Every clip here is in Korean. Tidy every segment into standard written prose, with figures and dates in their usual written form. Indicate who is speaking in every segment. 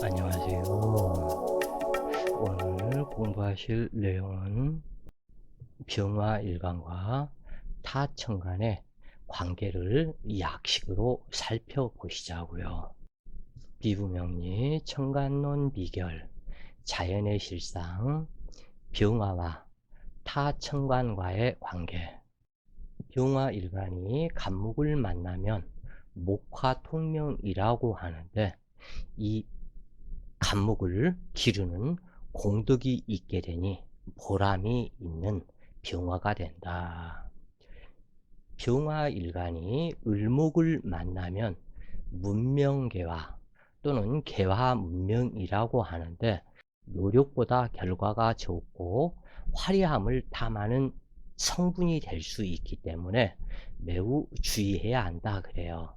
Speaker 1: 안녕하세요. 오늘 공부하실 내용은 병화 일간과 타청 간의 관계를 약식으로 살펴보시자고요. 비부명리, 청간론 비결, 자연의 실상, 병화와 타청간과의 관계. 병화 일간이 간목을 만나면 목화통명이라고 하는데, 이 간목을 기르는 공덕이 있게 되니 보람이 있는 병화가 된다. 병화일간이 을목을 만나면 문명개화 또는 개화문명이라고 하는데, 노력보다 결과가 좋고 화려함을 탐하는 성분이 될 수 있기 때문에 매우 주의해야 한다 그래요.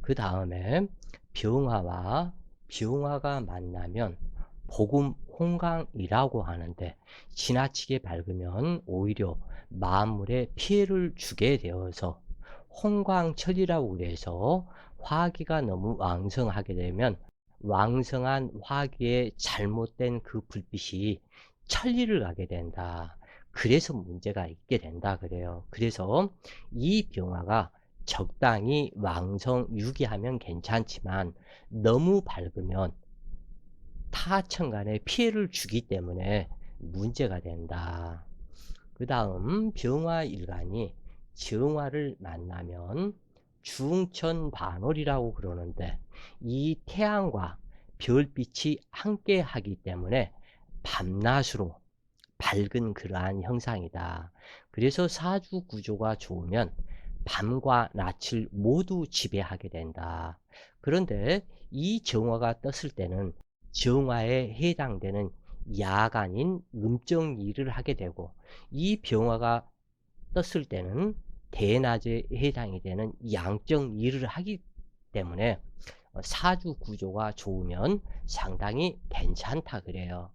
Speaker 1: 그 다음에 병화와 병화가 만나면 복음 홍강이라고 하는데, 지나치게 밝으면 오히려 만물에 피해를 주게 되어서 홍광철이라고 그래서 화기가 너무 왕성하게 되면 왕성한 화기에 잘못된 그 불빛이 천리를 가게 된다. 그래서 문제가 있게 된다 그래요. 그래서 이 병화가 적당히 왕성 유기하면 괜찮지만 너무 밝으면 타천간에 피해를 주기 때문에 문제가 된다. 그 다음 병화일간이 정화를 만나면 중천반월이라고 그러는데, 이 태양과 별빛이 함께 하기 때문에 밤낮으로 밝은 그러한 형상이다. 그래서 사주 구조가 좋으면 밤과 낮을 모두 지배하게 된다. 그런데 이 정화가 떴을 때는 정화에 해당되는 야간인 음정 일을 하게 되고, 이 병화가 떴을 때는 대낮에 해당이 되는 양정 일을 하기 때문에 사주 구조가 좋으면 상당히 괜찮다 그래요.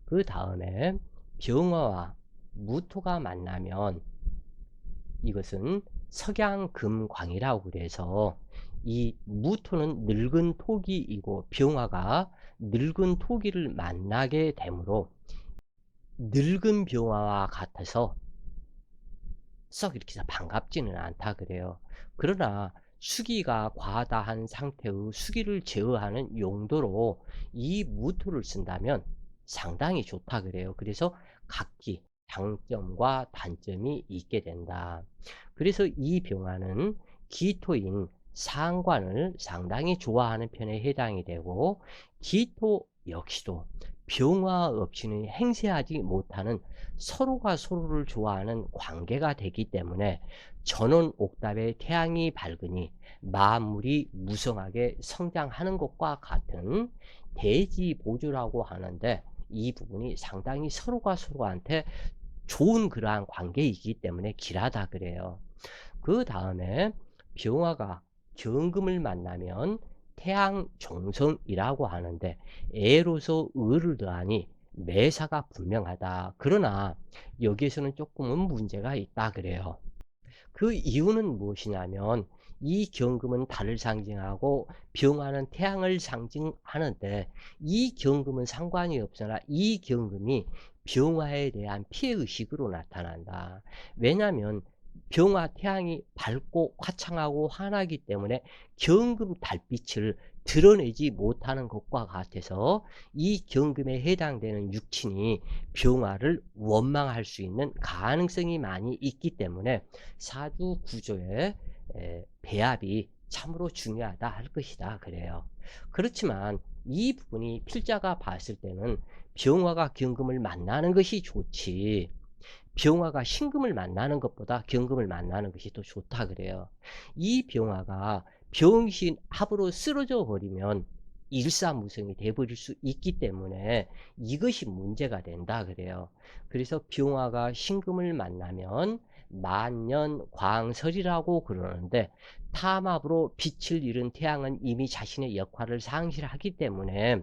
Speaker 1: 그 다음에 병화와 무토가 만나면 이것은 석양금광이라고 그래서, 이 무토는 늙은 토기이고 병화가 늙은 토기를 만나게 되므로 늙은 병화와 같아서 썩 이렇게 반갑지는 않다 그래요. 그러나 수기가 과다한 상태의 수기를 제어하는 용도로 이 무토를 쓴다면 상당히 좋다 그래요. 그래서 각기 장점과 단점이 있게 된다. 그래서 이 병화는 기토인 상관을 상당히 좋아하는 편에 해당이 되고, 기토 역시도 병화 없이는 행세하지 못하는 서로가 서로를 좋아하는 관계가 되기 때문에 전원 옥탑에 태양이 밝으니 만물이 무성하게 성장하는 것과 같은 대지보조라고 하는데, 이 부분이 상당히 서로가 서로한테 좋은 그러한 관계이기 때문에 길하다 그래요. 그 다음에 병화가 경금을 만나면 태양종성이라고 하는데, 애로서 을을 더하니 매사가 분명하다. 그러나 여기에서는 조금은 문제가 있다 그래요. 그 이유는 무엇이냐면, 이 경금은 달을 상징하고 병화는 태양을 상징하는데, 이 경금은 상관이 없으나 이 경금이 병화에 대한 피해의식으로 나타난다. 왜냐하면 병화 태양이 밝고 화창하고 환하기 때문에 경금 달빛을 드러내지 못하는 것과 같아서 이 경금에 해당되는 육친이 병화를 원망할 수 있는 가능성이 많이 있기 때문에 사주 구조의 배합이 참으로 중요하다 할 것이다 그래요. 그렇지만 이 부분이 필자가 봤을 때는 병화가 경금을 만나는 것이 좋지, 병화가 신금을 만나는 것보다 경금을 만나는 것이 더 좋다 그래요. 이 병화가 병신합으로 쓰러져 버리면 일사무성이 돼버릴 수 있기 때문에 이것이 문제가 된다 그래요. 그래서 병화가 신금을 만나면 만년광설이라고 그러는데, 탐합으로 빛을 잃은 태양은 이미 자신의 역할을 상실하기 때문에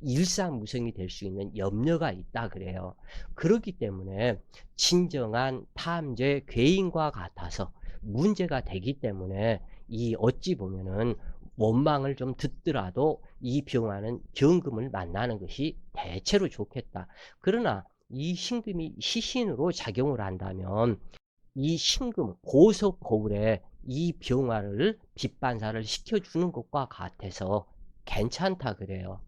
Speaker 1: 일사무성이 될 수 있는 염려가 있다 그래요. 그렇기 때문에 진정한 탐제 괴인과 같아서 문제가 되기 때문에, 이 어찌 보면은 원망을 좀 듣더라도 이 병화는 경금을 만나는 것이 대체로 좋겠다. 그러나 이 신금이 시신으로 작용을 한다면 이 신금 고속 거울에 이 병화를 빛반사를 시켜주는 것과 같아서 괜찮다 그래요.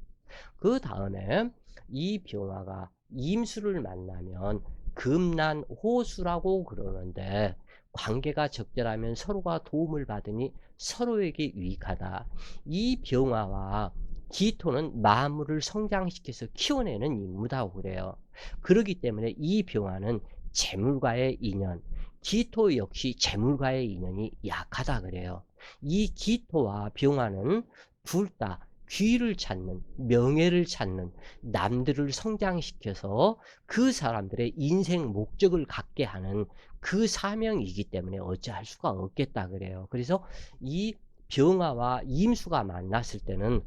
Speaker 1: 그 다음에 이 병화가 임수를 만나면 금난호수라고 그러는데, 관계가 적절하면 서로가 도움을 받으니 서로에게 유익하다. 이 병화와 기토는 만물을 성장시켜서 키워내는 임무다고 그래요. 그렇기 때문에 이 병화는 재물과의 인연, 기토 역시 재물과의 인연이 약하다 그래요. 이 기토와 병화는 둘 다 귀를 찾는, 명예를 찾는, 남들을 성장시켜서 그 사람들의 인생 목적을 갖게 하는 그 사명이기 때문에 어찌할 수가 없겠다 그래요. 그래서 이 병화와 임수가 만났을 때는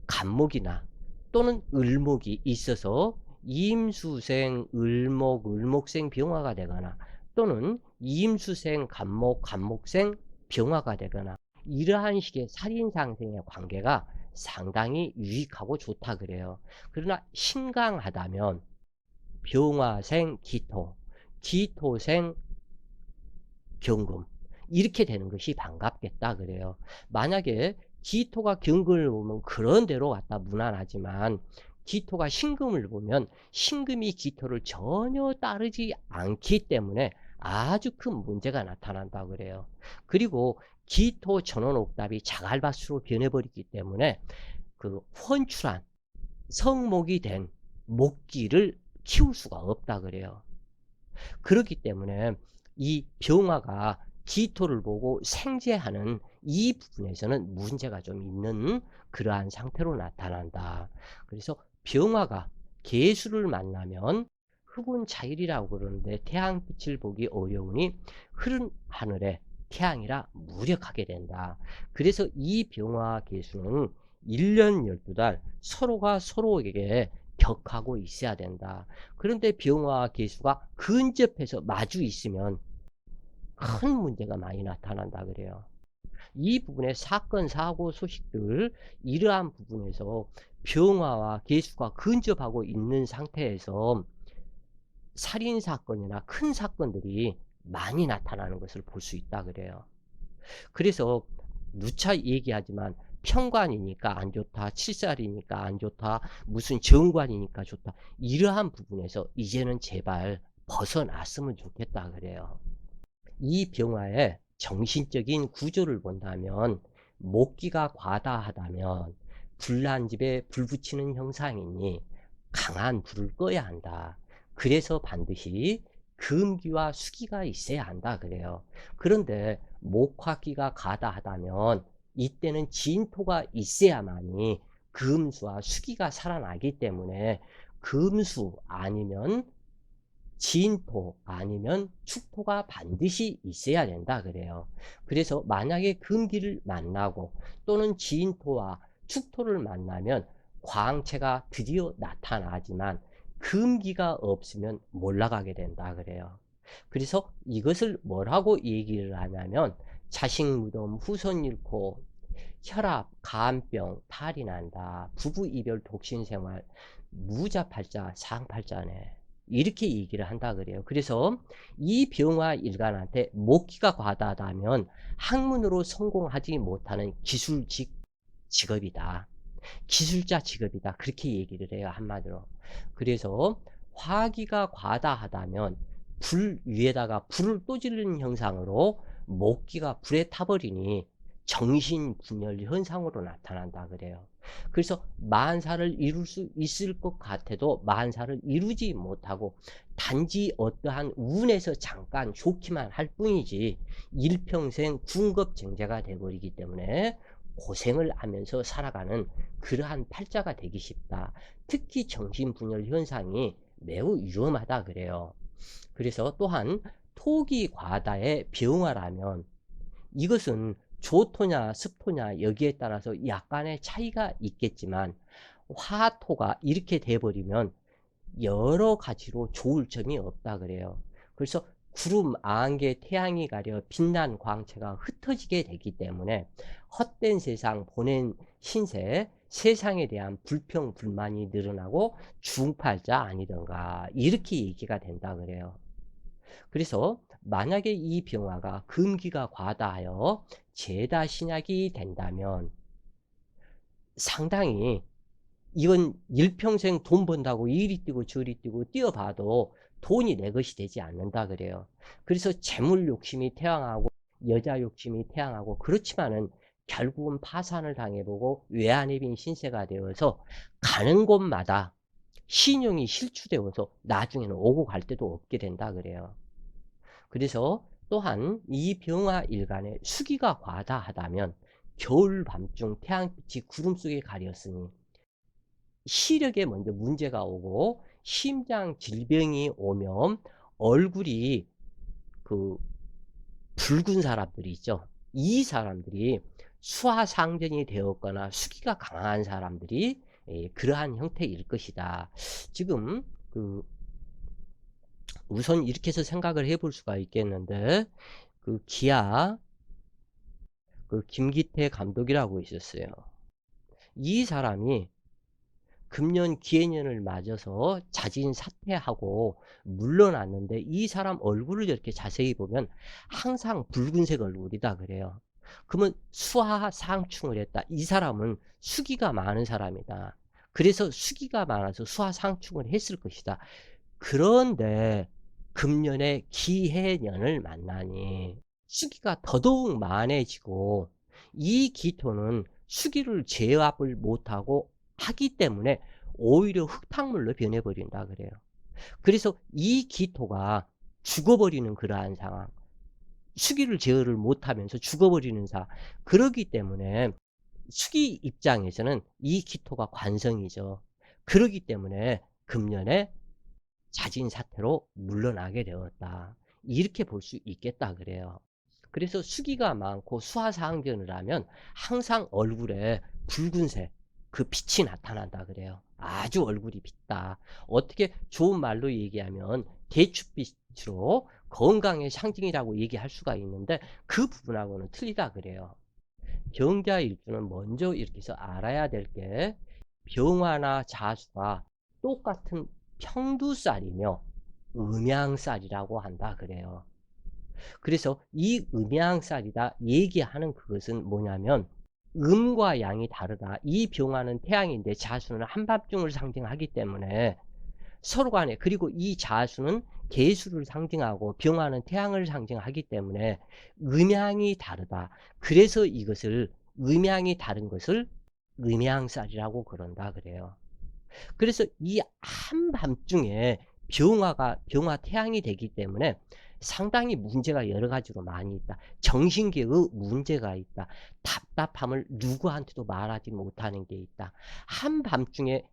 Speaker 1: 간목이나 또는 을목이 있어서 임수생 을목, 을목생 병화가 되거나, 또는 임수생 간목, 간목생 병화가 되거나, 이러한 식의 살인상생의 관계가 상당히 유익하고 좋다 그래요. 그러나 신강하다면 병화생 기토, 기토생 경금, 이렇게 되는 것이 반갑겠다 그래요. 만약에 기토가 경금을 보면 그런 대로 갖다 무난하지만, 기토가 신금을 보면 신금이 기토를 전혀 따르지 않기 때문에 아주 큰 문제가 나타난다 그래요. 그리고 기토 전원 옥답이 자갈밭으로 변해버리기 때문에 그 훤출한 성목이 된 목기를 키울 수가 없다 그래요. 그렇기 때문에 이 병화가 기토를 보고 생재하는 이 부분에서는 문제가 좀 있는 그러한 상태로 나타난다. 그래서 병화가 계수를 만나면 흡은 자일이라고 그러는데, 태양빛을 보기 어려우니 흐른 하늘에 태양이라 무력하게 된다. 그래서 이 병화 계수는 1년 12달 서로가 서로에게 격하고 있어야 된다. 그런데 병화와 계수가 근접해서 마주 있으면 큰 문제가 많이 나타난다 그래요. 이 부분의 사건, 사고, 소식들, 이러한 부분에서 병화와 계수가 근접하고 있는 상태에서 살인사건이나 큰 사건들이 많이 나타나는 것을 볼 수 있다 그래요. 그래서 누차 얘기하지만 편관이니까 안 좋다, 칠살이니까 안 좋다, 무슨 정관이니까 좋다, 이러한 부분에서 이제는 제발 벗어났으면 좋겠다 그래요. 이 병화의 정신적인 구조를 본다면, 목기가 과다하다면 불난 집에 불 붙이는 형상이니 강한 불을 꺼야 한다. 그래서 반드시 금기와 수기가 있어야 한다 그래요. 그런데 목화기가 과다하다면 이때는 진토가 있어야만이 금수와 수기가 살아나기 때문에 금수 아니면 진토 아니면 축토가 반드시 있어야 된다 그래요. 그래서 만약에 금기를 만나고 또는 진토와 축토를 만나면 광채가 드디어 나타나지만 금기가 없으면 몰락하게 된다 그래요. 그래서 이것을 뭐라고 얘기를 하냐면, 자식 무덤, 후손 잃고 혈압, 간병, 탈이 난다, 부부 이별, 독신 생활, 무자팔자, 상팔자네, 이렇게 얘기를 한다 그래요. 그래서 이 병화 일간한테 목기가 과다하다면 학문으로 성공하지 못하는 기술직 직업이다. 기술자 직업이다. 그렇게 얘기를 해요, 한마디로. 그래서 화기가 과다하다면 불 위에다가 불을 또 지르는 형상으로 목기가 불에 타버리니 정신분열 현상으로 나타난다 그래요. 그래서 만사를 이룰 수 있을 것 같아도 만사를 이루지 못하고 단지 어떠한 운에서 잠깐 좋기만 할 뿐이지 일평생 군겁쟁자가 되어버리기 때문에 고생을 하면서 살아가는 그러한 팔자가 되기 쉽다. 특히 정신분열 현상이 매우 위험하다 그래요. 그래서 또한 토기 과다의 병화라면, 이것은 조토냐 습토냐 여기에 따라서 약간의 차이가 있겠지만, 화토가 이렇게 돼버리면 여러 가지로 좋을 점이 없다 그래요. 그래서 구름 안개 태양이 가려 빛난 광채가 흩어지게 되기 때문에 헛된 세상 보낸 신세, 세상에 대한 불평 불만이 늘어나고 중팔자 아니던가 이렇게 얘기가 된다 그래요. 그래서 만약에 이 병화가 금기가 과다하여 죄다 신약이 된다면 상당히 이건 일평생 돈 번다고 이리 뛰고 저리 뛰고 뛰어봐도 돈이 내 것이 되지 않는다 그래요. 그래서 재물 욕심이 태양하고 여자 욕심이 태양하고 그렇지만은 결국은 파산을 당해보고 외환에 빈 신세가 되어서 가는 곳마다 신용이 실추되어서 나중에는 오고 갈 데도 없게 된다 그래요. 그래서 또한 이 병화 일간에 수기가 과다하다면 겨울 밤중 태양빛이 구름 속에 가렸으니 시력에 먼저 문제가 오고 심장 질병이 오면 얼굴이 그 붉은 사람들이 있죠. 이 사람들이 수화상전이 되었거나 수기가 강한 사람들이 그러한 형태일 것이다. 지금 우선 이렇게 해서 생각을 해볼 수가 있겠는데 기아 김기태 감독이라고 있었어요. 이 사람이 금년 기해년을 맞아서 자진 사퇴하고 물러났는데 이 사람 얼굴을 이렇게 자세히 보면 항상 붉은색 얼굴이다 그래요. 그러면 수화상충을 했다. 이 사람은 수기가 많은 사람이다. 그래서 수기가 많아서 수화상충을 했을 것이다. 그런데 금년에 기해년을 만나니 수기가 더더욱 만해지고 이 기토는 수기를 제압을 못하고 하기 때문에 오히려 흙탕물로 변해버린다 그래요. 그래서 이 기토가 죽어버리는 그러한 상황, 수기를 제어를 못하면서 죽어버리는 상황, 그러기 때문에 수기 입장에서는 이 기토가 관성이죠. 그러기 때문에 금년에 자진 사퇴로 물러나게 되었다. 이렇게 볼 수 있겠다 그래요. 그래서 수기가 많고 수화상전을 하면 항상 얼굴에 붉은색 그 빛이 나타난다 그래요. 아주 얼굴이 붉다. 어떻게 좋은 말로 얘기하면 대추빛으로 건강의 상징이라고 얘기할 수가 있는데 그 부분하고는 틀리다 그래요. 병자일주는 먼저 이렇게 해서 알아야 될 게 병화나 자수가 똑같은 평두살이며 음양살이라고 한다 그래요. 그래서 이 음양살이다 얘기하는 그것은 뭐냐면 음과 양이 다르다. 이 병화는 태양인데 자수는 한밤중을 상징하기 때문에 서로 간에, 그리고 이 자수는 계수를 상징하고 병화는 태양을 상징하기 때문에 음양이 다르다. 그래서 이것을 음양이 다른 것을 음양살이라고 그런다 그래요. 그래서 이 한밤중에 병화 태양이 되기 때문에 상당히 문제가 여러 가지로 많이 있다. 정신계의 문제가 있다. 답답함을 누구한테도 말하지 못하는 게 있다. 한밤중에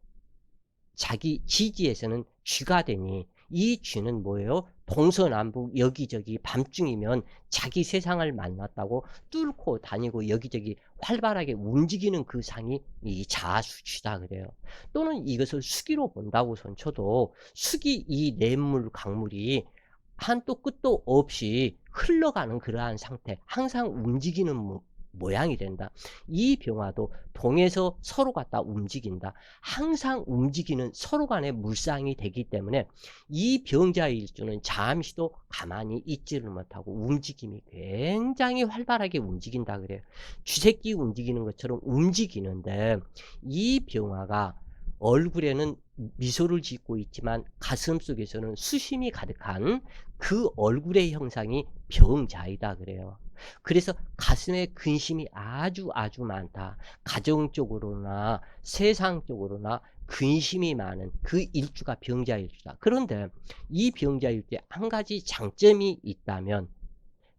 Speaker 1: 자기 지지에서는 쥐가 되니 이 쥐는 뭐예요? 동서남북 여기저기 밤중이면 자기 세상을 만났다고 뚫고 다니고 여기저기 활발하게 움직이는 그 상이 이 자수쥐다 그래요. 또는 이것을 수기로 본다고 손쳐도 수기 이 냇물 강물이 한도 끝도 없이 흘러가는 그러한 상태, 항상 움직이는 모양이 된다. 이 병화도 동에서 서로 갖다 움직인다. 항상 움직이는 서로 간의 물상이 되기 때문에 이 병자의 일주는 잠시도 가만히 있지를 못하고 움직임이 굉장히 활발하게 움직인다 그래요. 쥐새끼 움직이는 것처럼 움직이는데 이 병화가 얼굴에는 미소를 짓고 있지만 가슴속에서는 수심이 가득한 그 얼굴의 형상이 병자이다 그래요. 그래서 가슴에 근심이 아주 많다. 가정적으로나 세상적으로나 근심이 많은 그 일주가 병자일주다. 그런데 이 병자일주에 한 가지 장점이 있다면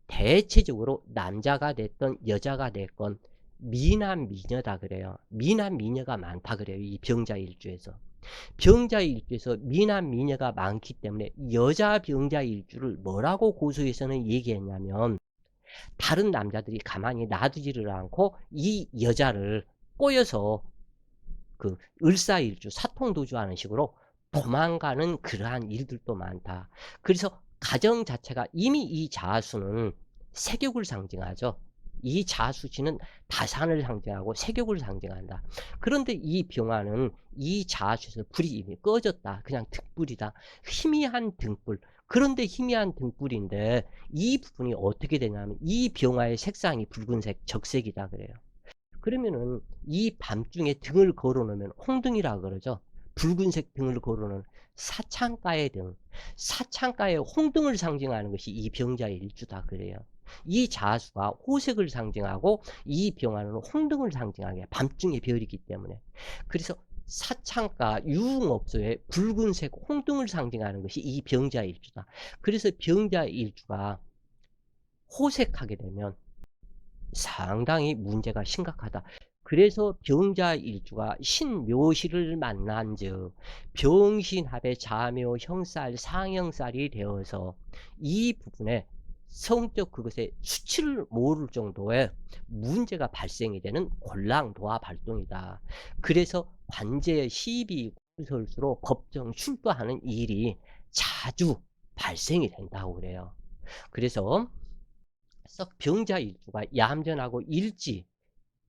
Speaker 1: 대체적으로 남자가 됐던 여자가 됐건 미남 미녀다 그래요. 미남 미녀가 많다 그래요. 이 병자일주에서. 병자일주에서 미남 미녀가 많기 때문에 여자 병자일주를 뭐라고 고수에서는 얘기했냐면 다른 남자들이 가만히 놔두지를 않고 이 여자를 꼬여서 을사일주 사통도주하는 식으로 도망가는 그러한 일들도 많다. 그래서 가정 자체가 이미 이 자수는 세격을 상징하죠. 이 자수지는 다산을 상징하고 세격을 상징한다. 그런데 이 병화는 이 자수에서 불이 이미 꺼졌다. 그냥 등불이다. 희미한 등불. 그런데 희미한 등불인데 이 부분이 어떻게 되냐면 이 병화의 색상이 붉은색 적색이다 그래요. 그러면은 이 밤중에 등을 걸어 놓으면 홍등이라 그러죠. 붉은색 등을 걸어 놓은 사창가의 등. 사창가의 홍등을 상징하는 것이 이 병자의 일주다 그래요. 이 자수가 호색을 상징하고 이 병화는 홍등을 상징하게 밤중의 별이기 때문에. 그래서 사창가 유흥업소의 붉은색 홍등을 상징하는 것이 이 병자의 일주다. 그래서 병자의 일주가 호색하게 되면 상당히 문제가 심각하다. 그래서 병자일주가 신묘시를 만난즉 병신합의 자묘 형살 상형살이 되어서 이 부분에 성적 그것의 수치를 모를 정도의 문제가 발생이 되는 곤랑도화 발동이다. 그래서 관제 시비 구설수로 법정 출두하는 일이 자주 발생이 된다고 그래요. 그래서 썩 병자일주가 얌전하고 일지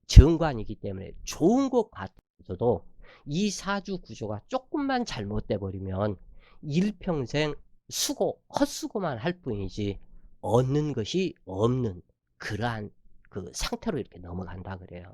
Speaker 1: 정관이기 때문에 좋은 것 같아도 이 사주 구조가 조금만 잘못돼 버리면 일평생 수고 헛수고만 할 뿐이지 얻는 것이 없는 그러한 그 상태로 이렇게 넘어간다 그래요.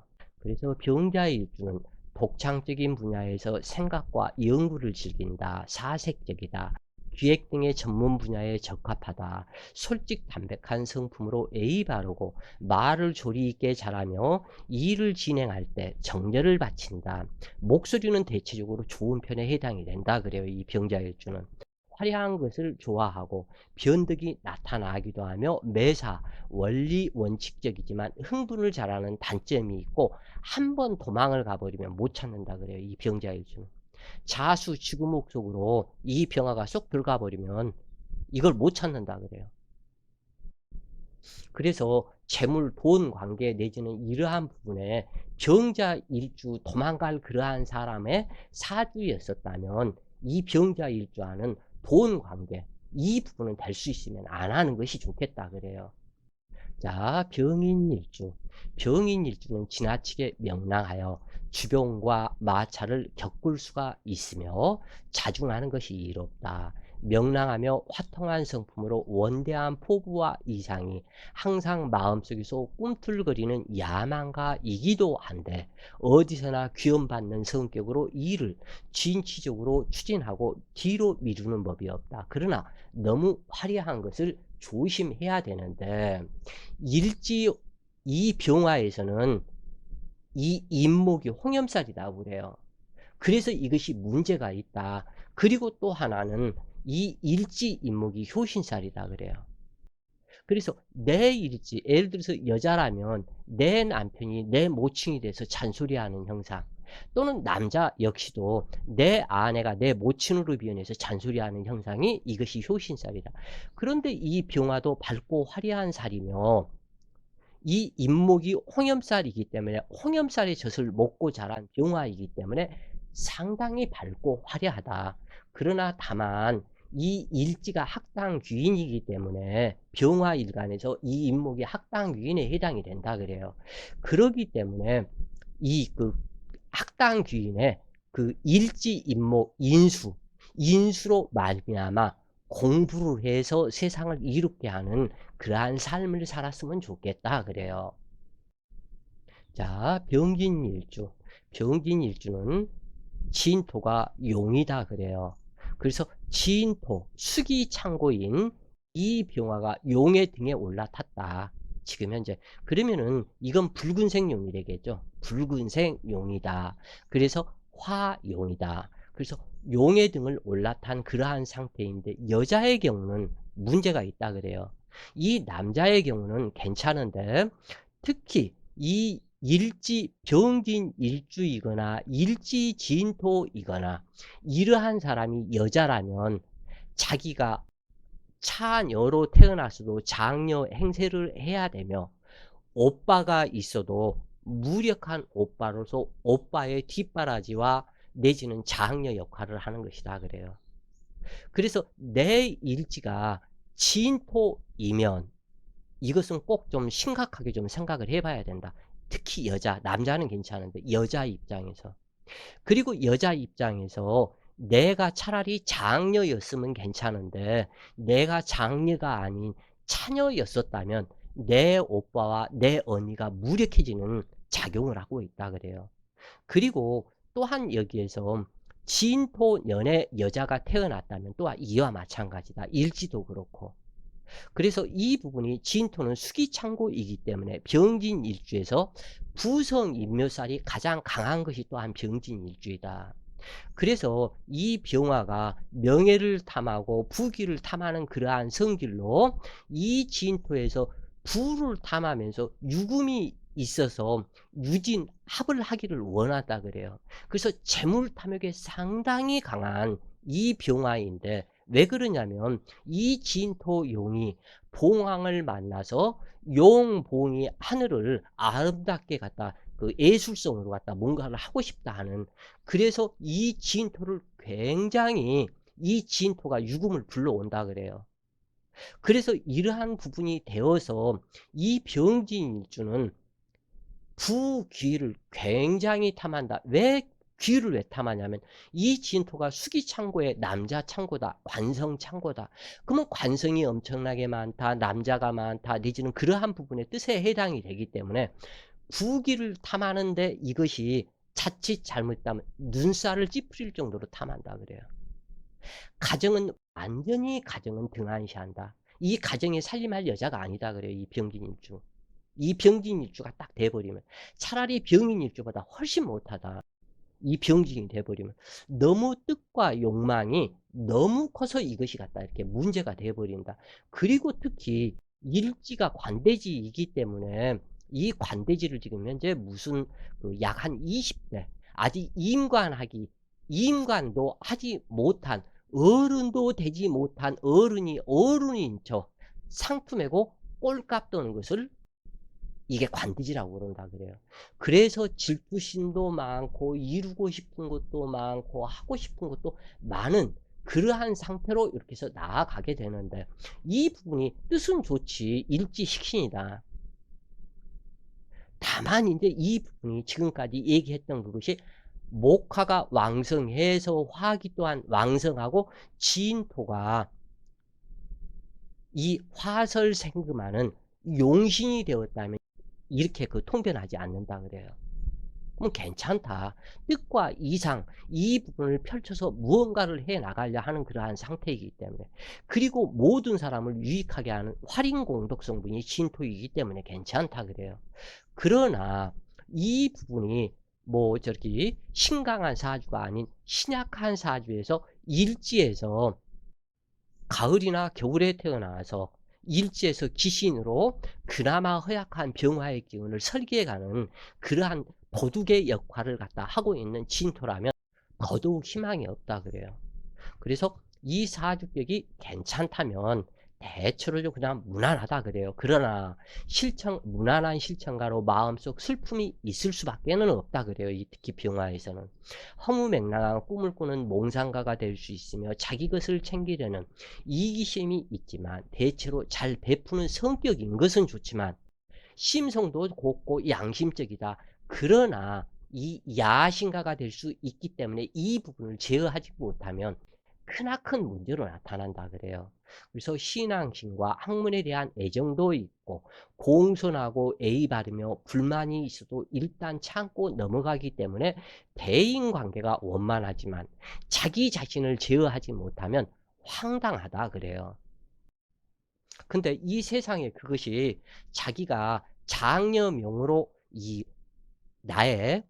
Speaker 1: 그래서 병자일주는 독창적인 분야에서 생각과 연구를 즐긴다. 사색적이다. 기획 등의 전문 분야에 적합하다. 솔직 담백한 성품으로 예의 바르고 말을 조리 있게 잘하며 일을 진행할 때 정열을 바친다. 목소리는 대체적으로 좋은 편에 해당이 된다 그래요. 이 병자일주는. 화려한 것을 좋아하고 변덕이 나타나기도 하며 매사 원리 원칙적이지만 흥분을 잘하는 단점이 있고 한 번 도망을 가버리면 못 찾는다 그래요. 이 병자일주는. 자수 지구목 속으로 이 병화가 쏙 들어가 버리면 이걸 못 찾는다 그래요. 그래서 재물, 돈 관계 내지는 이러한 부분에 병자일주 도망갈 그러한 사람의 사주였었다면 이 병자일주와는 돈 관계 이 부분은 될 수 있으면 안 하는 것이 좋겠다 그래요. 자, 병인일주. 병인일주는 지나치게 명랑하여 주병과 마찰을 겪을 수가 있으며 자중하는 것이 이롭다. 명랑하며 화통한 성품으로 원대한 포부와 이상이 항상 마음속에서 꿈틀거리는 야망가 이기도 한데 어디서나 귀염받는 성격으로 일을 진취적으로 추진하고 뒤로 미루는 법이 없다. 그러나 너무 화려한 것을 조심해야 되는데 일지 이 병화에서는 이 인목이 홍염살이라고 그래요. 그래서 이것이 문제가 있다. 그리고 또 하나는 이 일지 인목이 효신살이다 그래요. 그래서 내 일지, 예를 들어서 여자라면 내 남편이 내 모친이 돼서 잔소리하는 형상, 또는 남자 역시도 내 아내가 내 모친으로 비현해서 잔소리하는 형상이 이것이 효신살이다. 그런데 이 병화도 밝고 화려한 살이며 이 인목이 홍염살이기 때문에 홍염살의 젖을 먹고 자란 병화이기 때문에 상당히 밝고 화려하다. 그러나 다만 이 일지가 학당귀인이기 때문에 병화일간에서 이 인목이 학당귀인에 해당이 된다 그래요. 그러기 때문에 이 그 학당귀인의 그 일지 인목 인수로 말미암아 공부를 해서 세상을 이롭게 하는 그러한 삶을 살았으면 좋겠다 그래요. 자, 병진일주. 병진일주는 진토가 용이다 그래요. 그래서 진토, 수기창고인 이 병화가 용의 등에 올라탔다. 지금 현재. 그러면은 이건 붉은색 용이 되겠죠. 붉은색 용이다. 그래서 화용이다. 그래서 용의 등을 올라탄 그러한 상태인데 여자의 경우는 문제가 있다 그래요. 이 남자의 경우는 괜찮은데 특히 이 일지 병진 일주이거나 일지 진토이거나 이러한 사람이 여자라면 자기가 차녀로 태어났어도 장녀 행세를 해야 되며 오빠가 있어도 무력한 오빠로서 오빠의 뒷바라지와 내지는 장녀 역할을 하는 것이다 그래요. 그래서 내 일지가 진토이면 이것은 꼭 좀 심각하게 좀 생각을 해 봐야 된다. 특히 여자, 남자는 괜찮은데 여자 입장에서. 그리고 여자 입장에서 내가 차라리 장녀였으면 괜찮은데 내가 장녀가 아닌 차녀였었다면 내 오빠와 내 언니가 무력해지는 작용을 하고 있다 그래요. 그리고 또한 여기에서 진토년의 여자가 태어났다면 또한 이와 마찬가지다. 일지도 그렇고. 그래서 이 부분이 진토는 수기창고이기 때문에 병진일주에서 부성인묘살이 가장 강한 것이 또한 병진일주이다. 그래서 이 병화가 명예를 탐하고 부귀를 탐하는 그러한 성질로 이 진토에서 부를 탐하면서 유금이 있어서 유진합을 하기를 원한다 그래요. 그래서 재물 탐욕에 상당히 강한 이 병화인데 왜 그러냐면 이 진토용이 봉황을 만나서 용봉이 하늘을 아름답게 갖다 그 예술성으로 갖다 뭔가를 하고 싶다 하는, 그래서 이 진토를 굉장히 이 진토가 유금을 불러온다 그래요. 그래서 이러한 부분이 되어서 이 병진일주는 부귀를 굉장히 탐한다. 왜 귀를 왜 탐하냐면 이 진토가 수기창고의 남자 창고다. 관성 창고다. 그러면 관성이 엄청나게 많다. 남자가 많다. 내지는 그러한 부분의 뜻에 해당이 되기 때문에 부귀를 탐하는데 이것이 자칫 잘못하면 눈살을 찌푸릴 정도로 탐한다 그래요. 가정은 완전히 가정은 등한시한다. 이 가정에 살림할 여자가 아니다 그래요. 이 병진일주. 이 병진일주가 딱 돼버리면 차라리 병인일주보다 훨씬 못하다. 이 병진이 돼버리면 너무 뜻과 욕망이 너무 커서 이것이 갖다 이렇게 문제가 돼버린다. 그리고 특히 일지가 관대지이기 때문에 이 관대지를 지금 현재 무슨 약 한 20대 아직 임관도 하지 못한, 어른도 되지 못한 어른이 어른인 척 상투매고 꼴값 도는 것을 이게 관대지라고 그런다 그래요. 그래서 질투심도 많고 이루고 싶은 것도 많고 하고 싶은 것도 많은 그러한 상태로 이렇게 해서 나아가게 되는데 이 부분이 뜻은 좋지 일지식신이다. 다만 이제 이 부분이 지금까지 얘기했던 그것이 목화가 왕성해서 화기 또한 왕성하고 진토가 이 화설생금하는 용신이 되었다면 이렇게 통변하지 않는다 그래요. 그럼 괜찮다. 뜻과 이상 이 부분을 펼쳐서 무언가를 해 나가려 하는 그러한 상태이기 때문에, 그리고 모든 사람을 유익하게 하는 활인공덕성분이 진토이기 때문에 괜찮다 그래요. 그러나 이 부분이 뭐 저렇게 신강한 사주가 아닌 신약한 사주에서 일지에서 가을이나 겨울에 태어나서 일지에서 기신으로 그나마 허약한 병화의 기운을 설계해가는 그러한 도둑의 역할을 갖다 하고 있는 진토라면 더더욱 희망이 없다 그래요. 그래서 이 사주격이 괜찮다면 대체로 그냥 무난하다 그래요. 그러나 무난한 실천가로 마음속 슬픔이 있을 수밖에는 없다 그래요. 특히 병화에서는 허무맹랑한 꿈을 꾸는 몽상가가 될 수 있으며 자기 것을 챙기려는 이기심이 있지만 대체로 잘 베푸는 성격인 것은 좋지만 심성도 곱고 양심적이다. 그러나 이 야신가가 될 수 있기 때문에 이 부분을 제어하지 못하면 크나큰 문제로 나타난다 그래요. 그래서 신앙심과 학문에 대한 애정도 있고 공손하고 예의 바르며 불만이 있어도 일단 참고 넘어가기 때문에 대인관계가 원만하지만 자기 자신을 제어하지 못하면 황당하다 그래요. 근데 이 세상에 그것이 자기가 장녀명으로 이 나의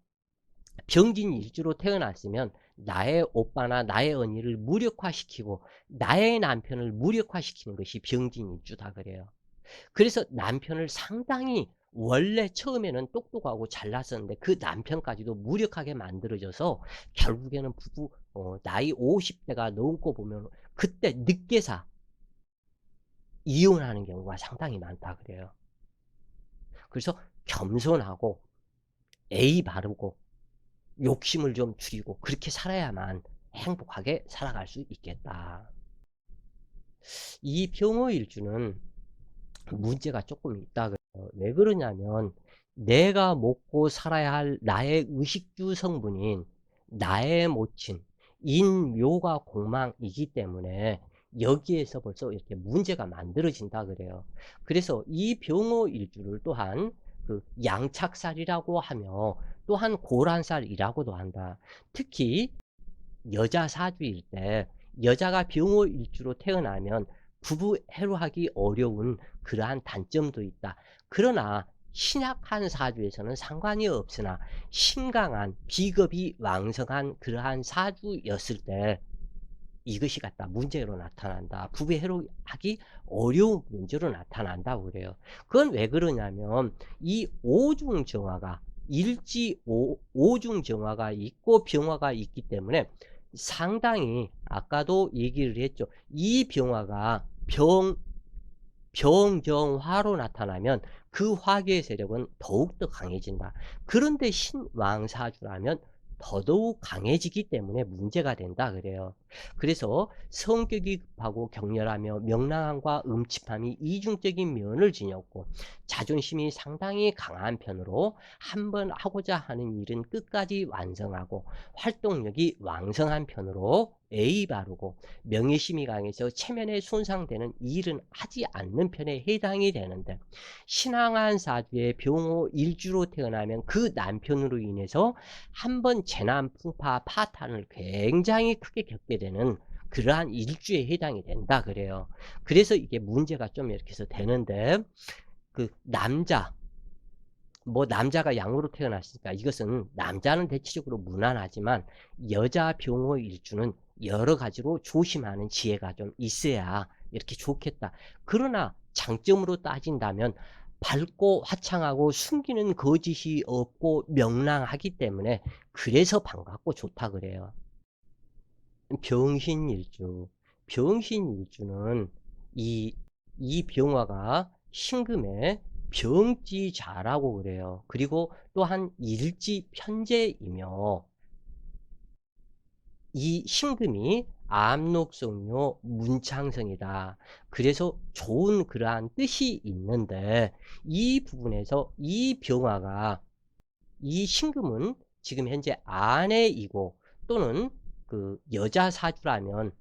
Speaker 1: 병진일주로 태어났으면 나의 오빠나 나의 언니를 무력화시키고 나의 남편을 무력화시키는 것이 병진일주다 그래요. 그래서 남편을 상당히 원래 처음에는 똑똑하고 잘났었는데 그 남편까지도 무력하게 만들어져서 결국에는 부부 나이 50대가 넘고 보면 그때 늦게사 이혼하는 경우가 상당히 많다 그래요. 그래서 겸손하고 예의 바르고 욕심을 좀 줄이고 그렇게 살아야만 행복하게 살아갈 수 있겠다. 이 병호일주는 문제가 조금 있다 그래요. 왜 그러냐면 내가 먹고 살아야 할 나의 의식주 성분인 나의 모친 인묘가 공망이기 때문에 여기에서 벌써 이렇게 문제가 만들어진다 그래요. 그래서 이 병호일주를 또한 그 양착살이라고 하며 또한 고란살이라고도 한다. 특히 여자 사주일 때 여자가 병호일주로 태어나면 부부 해로하기 어려운 그러한 단점도 있다. 그러나 신약한 사주에서는 상관이 없으나 신강한 비겁이 왕성한 그러한 사주였을 때 이것이 갖다 문제로 나타난다. 부부 해로하기 어려운 문제로 나타난다고 그래요. 그건 왜 그러냐면 이 오중정화가 일지 오중정화가 있고 병화가 있기 때문에 상당히 아까도 얘기를 했죠. 이 병화가 병정화로 나타나면 그 화계의 세력은 더욱더 강해진다. 그런데 신왕사주라면 더더욱 강해지기 때문에 문제가 된다 그래요. 그래서 성격이 급하고 격렬하며 명랑함과 음침함이 이중적인 면을 지녔고 자존심이 상당히 강한 편으로 한번 하고자 하는 일은 끝까지 완성하고 활동력이 왕성한 편으로 예의 바르고 명예심이 강해서 체면에 손상되는 일은 하지 않는 편에 해당이 되는데 신앙한 사주의 병호 일주로 태어나면 그 남편으로 인해서 한번 재난, 풍파, 파탄을 굉장히 크게 겪게 되는 그러한 일주에 해당이 된다 그래요. 그래서 이게 문제가 좀 이렇게 해서 되는데 그 남자가 양으로 태어났으니까 이것은 남자는 대체적으로 무난하지만 여자 병호 일주는 여러 가지로 조심하는 지혜가 좀 있어야 이렇게 좋겠다. 그러나 장점으로 따진다면 밝고 화창하고 숨기는 거짓이 없고 명랑하기 때문에 그래서 반갑고 좋다 그래요. 병신일주. 병신일주는 이 병화가 신금의 병지자라고 그래요. 그리고 또한 일지편제이며 이 신금이 암록성요 문창성이다. 그래서 좋은 그러한 뜻이 있는데 이 부분에서 이 병화가 이 신금은 지금 현재 아내이고 또는 그 여자 사주라면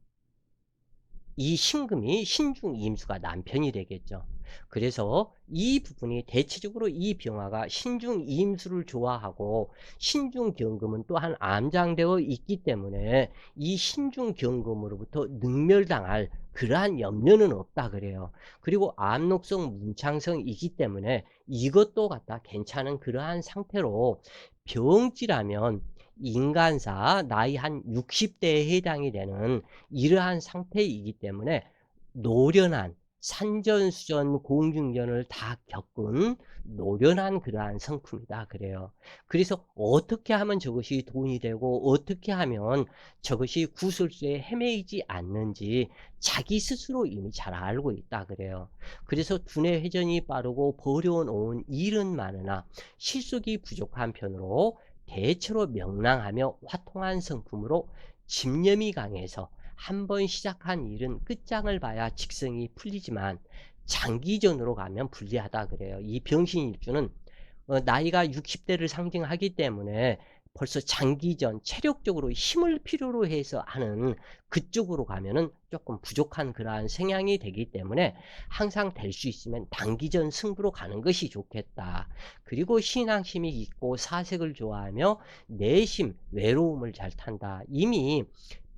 Speaker 1: 이 신금이 신중임수가 남편이 되겠죠. 그래서 이 부분이 대체적으로 이 병화가 신중임수를 좋아하고 신중경금은 또한 암장되어 있기 때문에 이 신중경금으로부터 능멸당할 그러한 염려는 없다 그래요. 그리고 암록성 문창성이기 때문에 이것도 갖다 괜찮은 그러한 상태로 병지라면 인간사 나이 한 60대에 해당이 되는 이러한 상태이기 때문에 노련한 산전수전 공중전을 다 겪은 노련한 그러한 성품이다 그래요. 그래서 어떻게 하면 저것이 돈이 되고 어떻게 하면 저것이 구설수에 헤매이지 않는지 자기 스스로 이미 잘 알고 있다 그래요. 그래서 두뇌 회전이 빠르고 버려놓은 일은 많으나 실속이 부족한 편으로 대체로 명랑하며 화통한 성품으로 집념이 강해서 한번 시작한 일은 끝장을 봐야 직성이 풀리지만 장기전으로 가면 불리하다 그래요. 이 병신일주는 나이가 60대를 상징하기 때문에 벌써 장기전, 체력적으로 힘을 필요로 해서 하는 그쪽으로 가면은 조금 부족한 그러한 성향이 되기 때문에 항상 될 수 있으면 단기전 승부로 가는 것이 좋겠다. 그리고 신앙심이 있고 사색을 좋아하며 내심, 외로움을 잘 탄다. 이미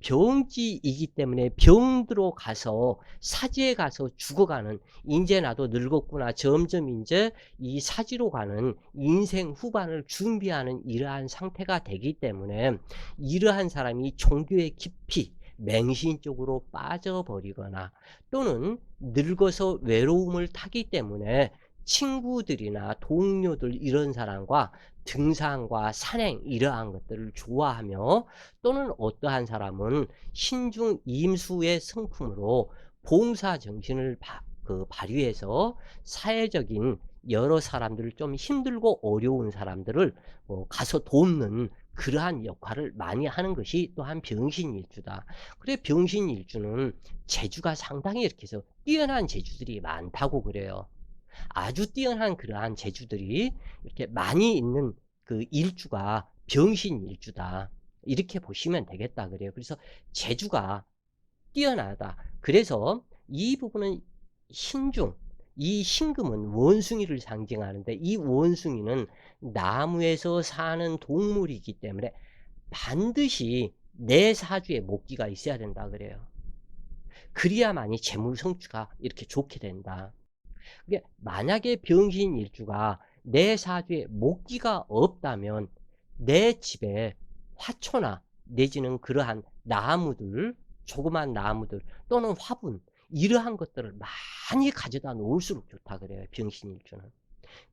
Speaker 1: 병지이기 때문에 병들어 가서 사지에 가서 죽어가는 인제 나도 늙었구나 점점 인제 이 사지로 가는 인생 후반을 준비하는 이러한 상태가 되기 때문에 이러한 사람이 종교에 깊이 맹신 쪽으로 빠져버리거나 또는 늙어서 외로움을 타기 때문에 친구들이나 동료들 이런 사람과 등산과 산행 이러한 것들을 좋아하며 또는 어떠한 사람은 신중 임수의 성품으로 봉사 정신을 발휘해서 사회적인 여러 사람들을 좀 힘들고 어려운 사람들을 가서 돕는 그러한 역할을 많이 하는 것이 또한 병신일주다. 그래 병신일주는 재주가 상당히 이렇게 해서 뛰어난 재주들이 많다고 그래요. 아주 뛰어난 그러한 재주들이 이렇게 많이 있는 그 일주가 병신일주다. 이렇게 보시면 되겠다 그래요. 그래서 재주가 뛰어나다. 그래서 이 부분은 신중, 이 신금은 원숭이를 상징하는데 이 원숭이는 나무에서 사는 동물이기 때문에 반드시 내 사주에 목기가 있어야 된다 그래요. 그래야만이 재물 성취가 이렇게 좋게 된다. 그게 만약에 병신일주가 내 사주에 목기가 없다면 내 집에 화초나 내지는 그러한 나무들, 조그만 나무들 또는 화분 이러한 것들을 많이 가져다 놓을수록 좋다 그래요. 병신일주는.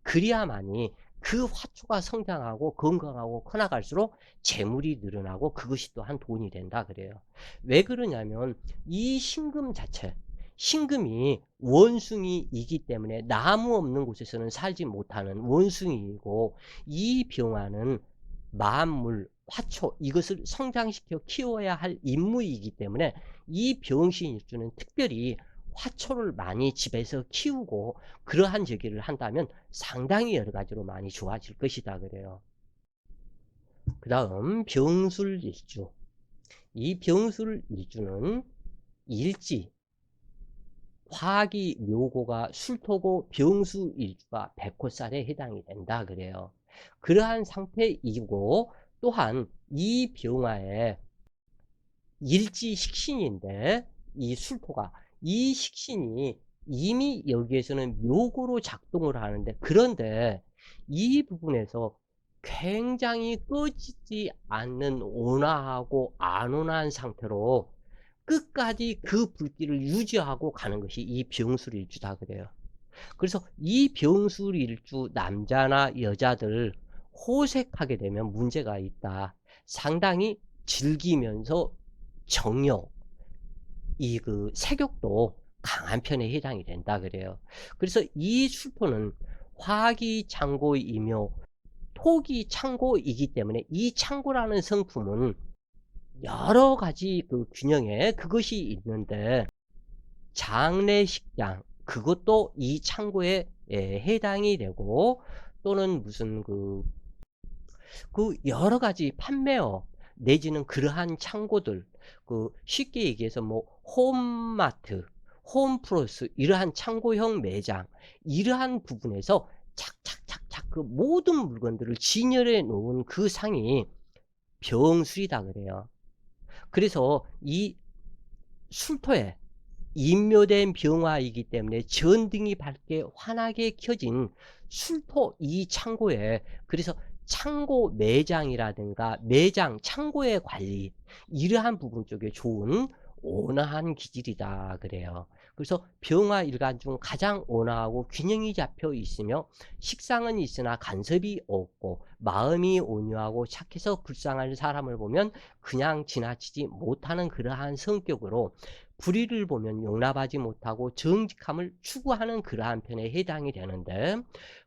Speaker 1: 그래야만이 그 화초가 성장하고 건강하고 커나갈수록 재물이 늘어나고 그것이 또한 돈이 된다 그래요. 왜 그러냐면 이 신금 자체, 신금이 원숭이이기 때문에 나무 없는 곳에서는 살지 못하는 원숭이이고 이 병화는 만물, 화초 이것을 성장시켜 키워야 할 임무이기 때문에 이 병신일주는 특별히 화초를 많이 집에서 키우고 그러한 저기를 한다면 상당히 여러 가지로 많이 좋아질 것이다 그래요. 그 다음 병술일주. 이 병술일주는 일지, 화기 묘고가 술토고 병수일주가 백호살에 해당이 된다 그래요. 그러한 상태이고 또한 이 병화에 일지 식신인데 이 술토가 이 식신이 이미 여기에서는 묘고로 작동을 하는데 그런데 이 부분에서 굉장히 꺼지지 않는 온화하고 안 온화한 상태로 끝까지 그 불길을 유지하고 가는 것이 이 병술일주다 그래요. 그래서 이 병술일주 남자나 여자들 호색하게 되면 문제가 있다. 상당히 즐기면서 정욕, 이 그 색욕도 강한 편에 해당이 된다 그래요. 그래서 이 술토는 화기창고이며 토기창고이기 때문에 이 창고라는 성품은 여러 가지 그 균형에 그것이 있는데 장례식장 그것도 이 창고에 해당이 되고 또는 무슨 그 여러 가지 판매업 내지는 그러한 창고들 그 쉽게 얘기해서 뭐 홈마트, 홈플러스 이러한 창고형 매장 이러한 부분에서 착착착착 그 모든 물건들을 진열해 놓은 그 상이 병술이다 그래요. 그래서 이 술토에 인묘된 병화이기 때문에 전등이 밝게 환하게 켜진 술토 이 창고에 그래서 창고 매장이라든가 매장 창고의 관리 이러한 부분 쪽에 좋은 온화한 기질이다 그래요. 그래서 병화 일간 중 가장 온화하고 균형이 잡혀 있으며 식상은 있으나 간섭이 없고 마음이 온유하고 착해서 불쌍한 사람을 보면 그냥 지나치지 못하는 그러한 성격으로 불의를 보면 용납하지 못하고 정직함을 추구하는 그러한 편에 해당이 되는데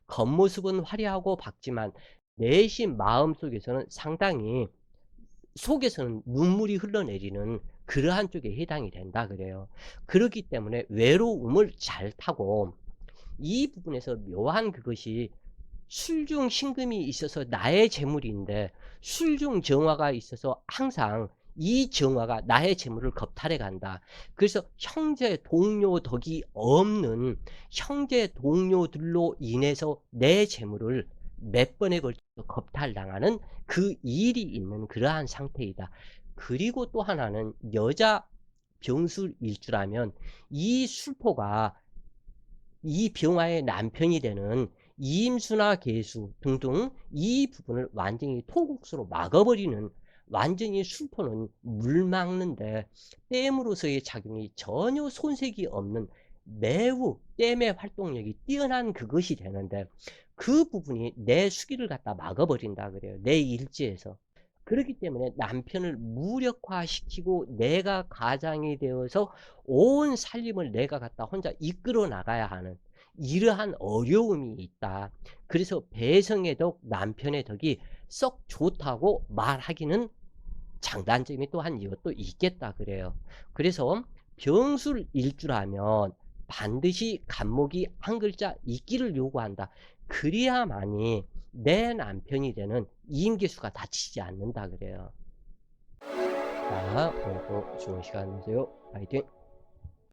Speaker 1: 겉모습은 화려하고 밝지만 내심 마음속에서는 상당히 속에서는 눈물이 흘러내리는 그러한 쪽에 해당이 된다 그래요. 그렇기 때문에 외로움을 잘 타고 이 부분에서 묘한 그것이 술중 신금이 있어서 나의 재물인데 술중 정화가 있어서 항상 이 정화가 나의 재물을 겁탈해 간다. 그래서 형제 동료 덕이 없는 형제 동료들로 인해서 내 재물을 몇 번에 걸쳐서 겁탈당하는 그 일이 있는 그러한 상태이다. 그리고 또 하나는 여자 병술일주라면 이 술토가 이 병화의 남편이 되는 임수나 계수 등등 이 부분을 완전히 토국수로 막아버리는 완전히 술토는 물 막는데 댐으로서의 작용이 전혀 손색이 없는 매우 댐의 활동력이 뛰어난 그것이 되는데 그 부분이 내 수기를 갖다 막아버린다 그래요. 내 일지에서. 그렇기 때문에 남편을 무력화시키고 내가 가장이 되어서 온 살림을 내가 갖다 혼자 이끌어 나가야 하는 이러한 어려움이 있다. 그래서 배성의 덕, 남편의 덕이 썩 좋다고 말하기는 장단점이 또 한 이것도 있겠다 그래요. 그래서 병술 일주라면 반드시 간목이 한 글자 있기를 요구한다. 그래야만이 내 남편이 되는 이임계수가 다치지 않는다 그래요. 자, 오늘도 좋은 시간 되세요. 파이팅!